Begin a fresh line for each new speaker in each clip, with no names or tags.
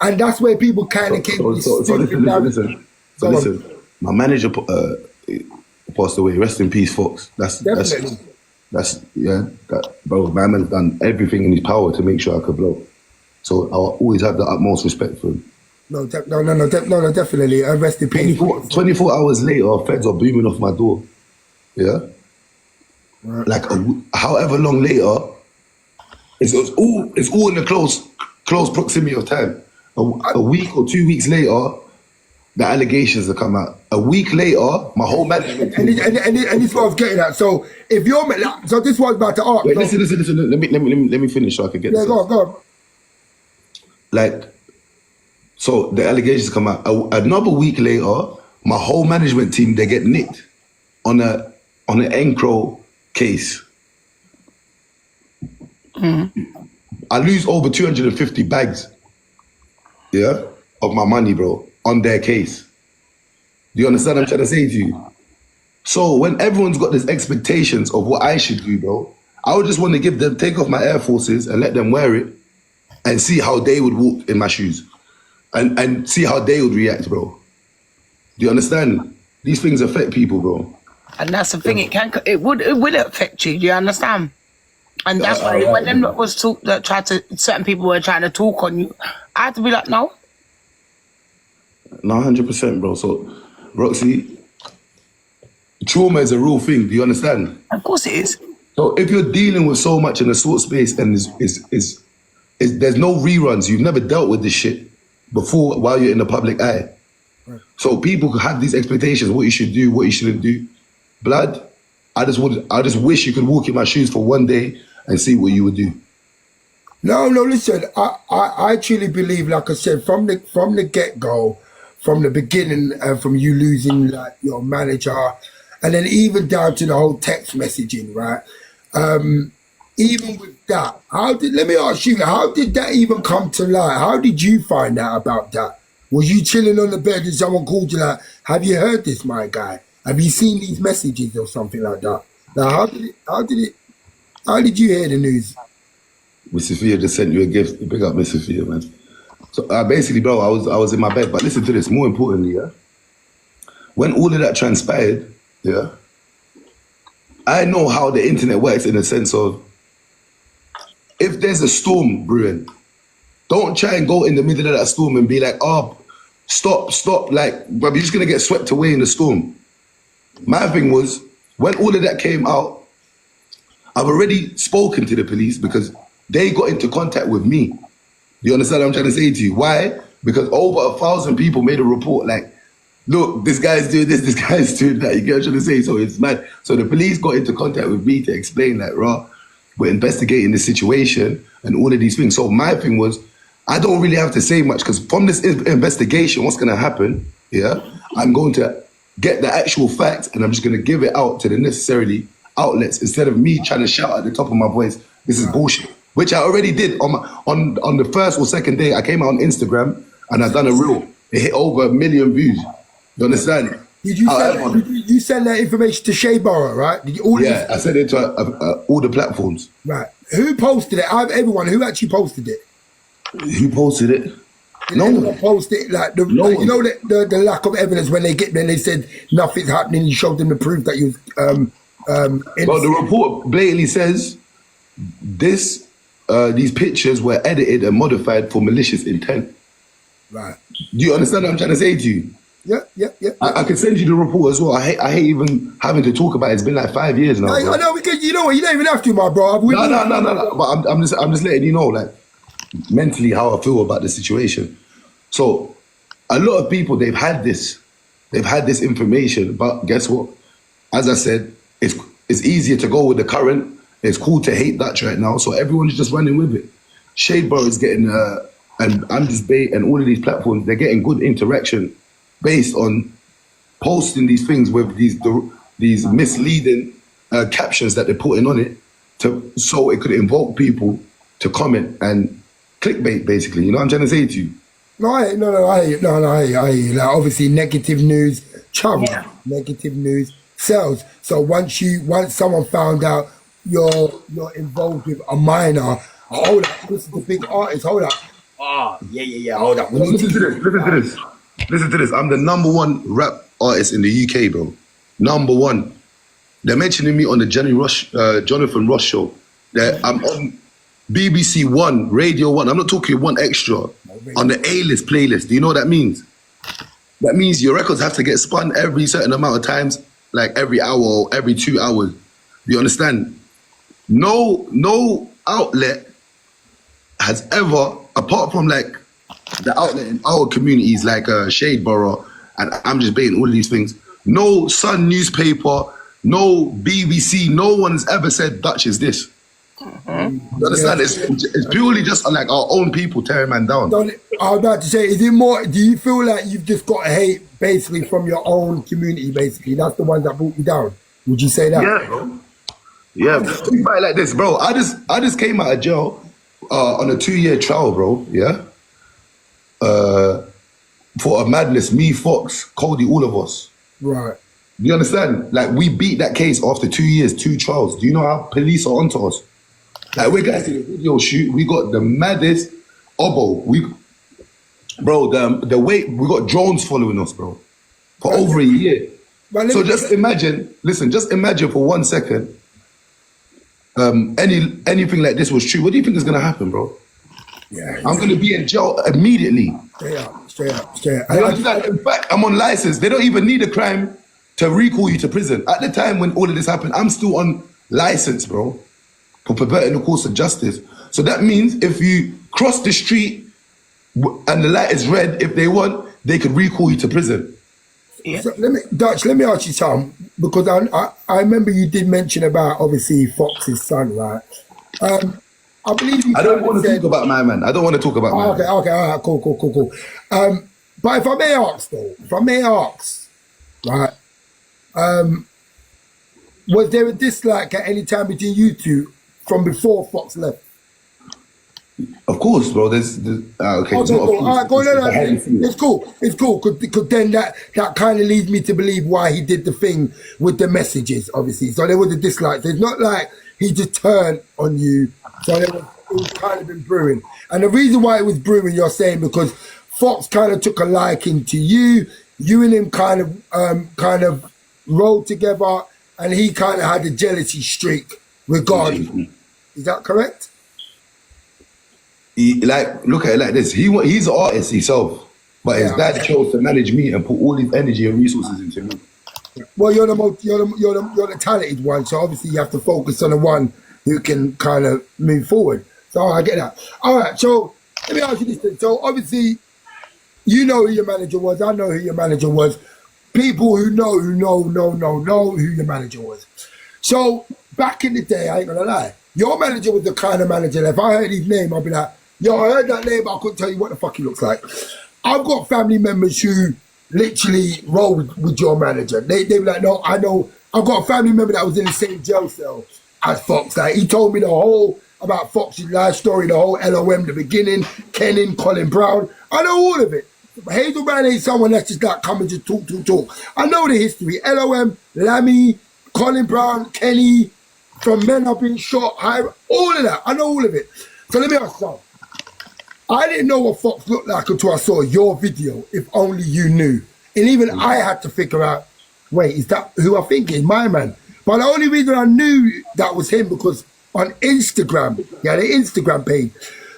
And that's where people kind of came with
So listen. My manager passed away. Rest in peace, Fox.
Definitely.
Bro, my man's done everything in his power to make sure I could blow. So I'll always have the utmost respect for him.
No, definitely. Rest in peace.
24 hours later, feds are booming off my door. Yeah? Right. Like, however long later, it's all in the close proximity of time. A week or 2 weeks later, the allegations have come out. A week later, my whole management team...
And this is what I was getting at. So, if you're... So, this was about to ask...
Wait, listen. Let me finish so I can get this.
Yeah, go on.
Like... So the allegations come out. Another week later, my whole management team, they get nicked on an Encro case. I lose over 250 bags, of my money, bro, on their case. Do you understand what I'm trying to say to you? So when everyone's got these expectations of what I should do, bro, I would just want to take off my Air Forces and let them wear it and see how they would walk in my shoes. And see how they would react, bro. Do you understand? These things affect people, bro.
And that's the thing. It will affect you. Do you understand? And that's why when them certain people were trying to talk on you, I had to be like, no.
No, 100%, bro. So, Roxy, trauma is a real thing. Do you understand?
Of course it is.
So if you're dealing with so much in a short space and there's no reruns, you've never dealt with this shit before while you're in the public eye. Right. So people have these expectations, what you should do, what you shouldn't do. Blood, I just wish you could walk in my shoes for one day and see what you would do.
No, listen, I truly believe, like I said, from the get-go, from the beginning, from you losing like your manager, and then even down to the whole text messaging, right? Even with that, let me ask you, how did that even come to light? How did you find out about that? Was you chilling on the bed and someone called you like, have you heard this, my guy? Have you seen these messages or something like that? Now, how did you hear the news?
Miss Sophia just sent you a gift. Big up Miss Sophia, man. So basically, bro, I was in my bed, but listen to this, more importantly, when all of that transpired, I know how the internet works in the sense of, if there's a storm brewing, don't try and go in the middle of that storm and be like, oh, stop, like, bro, you're just gonna get swept away in the storm. My thing was, when all of that came out, I've already spoken to the police because they got into contact with me. You understand what I'm trying to say to you? Why? Because over 1,000 people made a report like, look, this guy's doing this guy's doing that. You get what I'm trying to say? So it's mad. So the police got into contact with me to explain that, we're investigating the situation and all of these things. So my thing was, I don't really have to say much because from this investigation, what's going to happen, I'm going to get the actual facts and I'm just going to give it out to the necessarily outlets instead of me trying to shout at the top of my voice, this is bullshit, which I already did on the first or second day. I came out on Instagram and I done a reel. It hit over 1 million views. You understand?
Did you send that information to Shea Borough, right?
I sent it to all the platforms.
Right. Who posted it? Everyone. Who actually posted it?
Who posted it?
Did anyone post it? Like you know the lack of evidence when they said nothing's happening. You showed them the proof that you.
Well, the report blatantly says these pictures were edited and modified for malicious intent.
Right.
Do you understand what I'm trying to say to you?
Yeah.
I can send you the report as well. I hate even having to talk about it. It's been like 5 years now.
I know, because you know what, you don't even have to, my bro.
No. But I'm just letting you know, like, mentally how I feel about the situation. So a lot of people, they've had this information, but guess what? As I said, it's easier to go with the current. It's cool to hate Dutch right now, so everyone's just running with it. Shade Bro is getting, and I'm just bait, and all of these platforms, they're getting good interaction based on posting these things with these misleading captions that they're putting on it, so it could invoke people to comment and clickbait, basically. You know what I'm trying to say to you?
I hear you. Like, obviously, negative news, negative news sells. So once someone found out you're involved with a minor Hold up, this is the big artist. Hold up. Oh, yeah. Hold up. We need
Listen to this. Listen to this. Listen to this. I'm the #1 rap artist in the UK, bro. #1. They're mentioning me on the Jonathan Ross show. I'm on BBC One, Radio One. I'm not talking One Extra. On the A-list playlist. Do you know what that means? That means your records have to get spun every certain amount of times, like every hour or every 2 hours. Do you understand? No outlet has ever, apart from like the outlet in our communities, like Shadeborough, and I'm just baiting all of these things. No Sun newspaper, no BBC, no one's ever said Dutch is this. You understand? It's purely just like our own people tearing man down.
I was about to say, is it more, do you feel like you've just got hate basically from your own community, basically? That's the ones that brought you down. Would you say that?
Yeah, bro. Yeah, think about it like this, bro. I just came out of jail on a 2-year trial, bro. Yeah. For a madness, me, Fox, Cody, all of us.
Right.
Do you understand? Like, we beat that case after 2 years, 2 trials. Do you know how police are onto us? Like, we're going to the video shoot. We got the maddest obo. The way we got drones following us, bro, for over a year. So just imagine, just imagine for 1 second, anything like this was true. What do you think is going to happen, bro?
Yeah.
I'm going to be in jail immediately.
Straight up.
In fact, I'm on license. They don't even need a crime to recall you to prison. At the time when all of this happened, I'm still on license, bro, for perverting the course of justice. So that means if you cross the street and the light is red, if they want, they could recall you to prison.
Yeah.
So let me ask you something, because I remember you did mention about, obviously, Fox's son, right? I believe you.
I don't want to talk about my man. I don't want to talk about my man.
Okay, all right, cool. But if I may ask, right, was there a dislike at any time between you two from before Fox left?
Of course, bro. There's okay.
Okay, cool. All right, go. No. It's cool. Because then that kind of leads me to believe why he did the thing with the messages, obviously. So there was a dislike. So it's not like he just turned on you. So it was kind of been brewing. And the reason why it was brewing, you're saying, because Fox kind of took a liking to you. You and him kind of rolled together, and he kind of had a jealousy streak regarding. Is that correct?
Look at it like this. He's an artist himself, but his dad chose to manage me and put all his energy and resources into me.
Well, you're the talented one, so obviously you have to focus on the one who can kind of move forward. So I get that. All right, so let me ask you this thing. So obviously, you know who your manager was. I know who your manager was. People who know who your manager was. So back in the day, I ain't gonna lie, your manager was the kind of manager that if I heard his name, I'd be like, yo, I heard that name, but I couldn't tell you what the fuck he looks like. I've got family members who literally roll with your manager. They be like, no, I know. I've got a family member that was in the same jail cell as Fox. Like, he told me the whole about Fox's life story, the whole LOM, the beginning, Kenning, Colin Brown. I know all of it. Hazelman ain't someone that's just like come and just talk. I know the history. LOM, Lammy, Colin Brown, Kenny, from men have been shot, all of that. I know all of it. So let me ask you something. I didn't know what Fox looked like until I saw your video, if only you knew. And even I had to figure out, wait, is that who I think is my man? But the only reason I knew that was him because on Instagram, he had an Instagram page.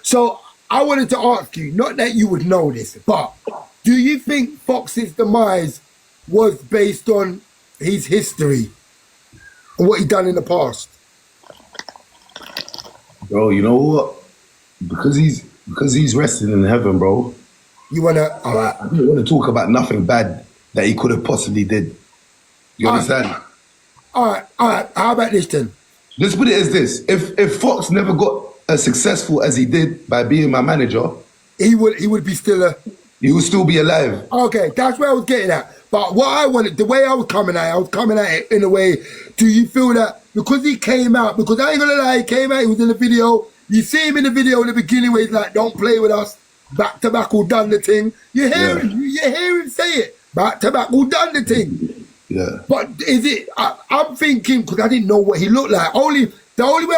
So I wanted to ask you, not that you would know this, but do you think Fox's demise was based on his history and what he done in the past?
Bro, you know what? Because he's resting in heaven, bro.
You wanna? All right.
I don't want to talk about nothing bad that he could have possibly did. You understand?
All right. How about this then?
Let's put it as this: if Fox never got as successful as he did by being my manager,
he would be still
he would still be alive.
Okay, that's where I was getting at. But what I wanted, the way I was coming at it in a way. Do you feel that because he came out? Because I ain't gonna lie, he came out. He was in the video. You see him in the video in the beginning where he's like, "Don't play with us." Back to back, who done the thing? You hear him. You hear him say it. Back to back, who done the thing?
Yeah.
But is it? I'm thinking because I didn't know what he looked like. The only way.